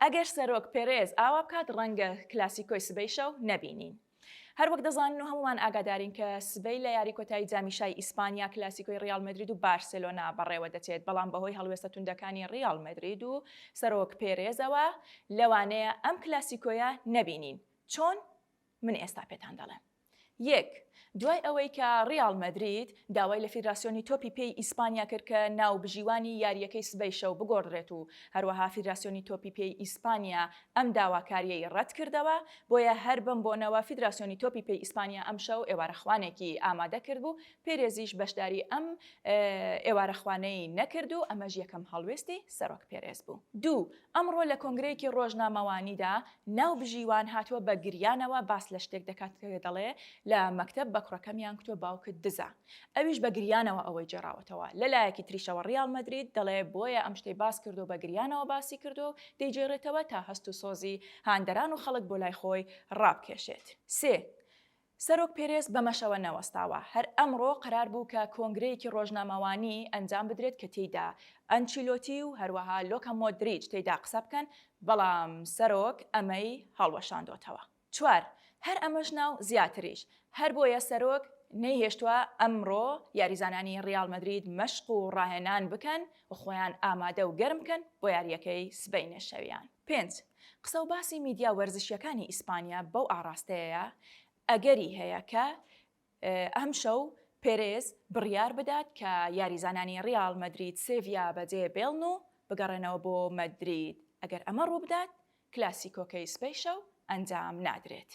ئەگەر سەرۆک پێرێز ئاوا بکات ڕەنگە کلاسیکۆی سبەی شەو نەبینین. هەروەک دەزانن و هەمومان ئاگادارین کە سبەی لە یاری کۆتایی جامیشای ئیسپانیا کلاسیکۆی ریال مەدرید و بارسلۆنا بەڕێوە دەچێت، بەڵام بەهۆی هەڵوێستە توندەکانی ریال مەدرید و سەرۆک پێرێزەوە لەوانەیە ئەم کلاسیکۆیە نەبینین. چۆن؟ من ئێستا پێتان دەڵێم. یەک، دوای ئەوەی کە ریال مەدرید داوای لە فیدراسیۆنی تۆپی پێی ئیسپانیا کرد کە ناو بژیوانی یاریەکەی سبەی شەو بگۆڕدرێت و هەروەها فیدراسیۆنی تۆپی پێی ئیسپانیا ئەم داواکاریەی ڕەت کردەوە، بۆیە هەر بم بۆنەوە فیدراسیۆنی تۆپی پێی ئیسپانیا ئەم شەو ئێوارەخوانێکی ئامادە کرد بوو، پێرێزیش بەشداری ئەم ئێوارەخوانەی نەکرد و ئەمەش یەکەم هەڵوێستی سەرۆک پێرێز بوو. دوو، ئەمڕۆ لە کۆنگرەیەکی ڕۆژنامەوانیدا ناو بژیوان هاتووە بە گریانەوە باس لە شتێک دەکات کە دەڵێ لە مەکتەب بە کوڕەکەمیان کتۆ باوکت دزە. ئەویش بە گریانەوە ئەوەی جێڕاوەتەوە. لەلایەکی تریشەوە ریال مەدرید دەڵێ بۆیە ئەم شتەی باس کردو بە گریانەوە باسی کردو دەیجێڕێتەوە تا هەست و سۆزی هاندەران و خەڵک بۆ لای خۆی ڕابکێشێت. سێ، سەرۆک پێرێز بەمەشەوە نەوەستاوە. هەر ئەمڕۆ قەرار بوو کە کۆنگرەیەکی ڕۆژنامەوانی ئەنجام بدرێت کە تێیدا ئەنچیلۆتی و هەروەها لۆکا مۆدریچ تێیدا قسە بکەن، بەڵام سەرۆک ئەمەی هەڵوەشاندۆتەوە. چوار، هەر ئەمەش ناو زیاتریش، هەر بۆیە سەرۆک نەیهێشتووە ئەمڕۆ یاریزانانی ریال مەدرید مەشق و ڕاهێنان بکەن و خۆیان ئامادە و گەرم بکەن بۆ یاریەکەی سبەی نێشەویان. پێنج، قسە و باسی میدیا وەرزشیەکانی ئیسپانیا بەو ئاڕاستەیە ئەگەری هەیە کە ئەم شەو پێرێز بڕیار بدات کە یاریزانانی ریال مەدرید سێڤیا بەجێ بێڵن و بگەڕێنەوە بۆ مەدرید. ئەگەر ئەمە ڕوو بدات کلاسیکۆکەی سبەی شەو ئەنجام نادرێت.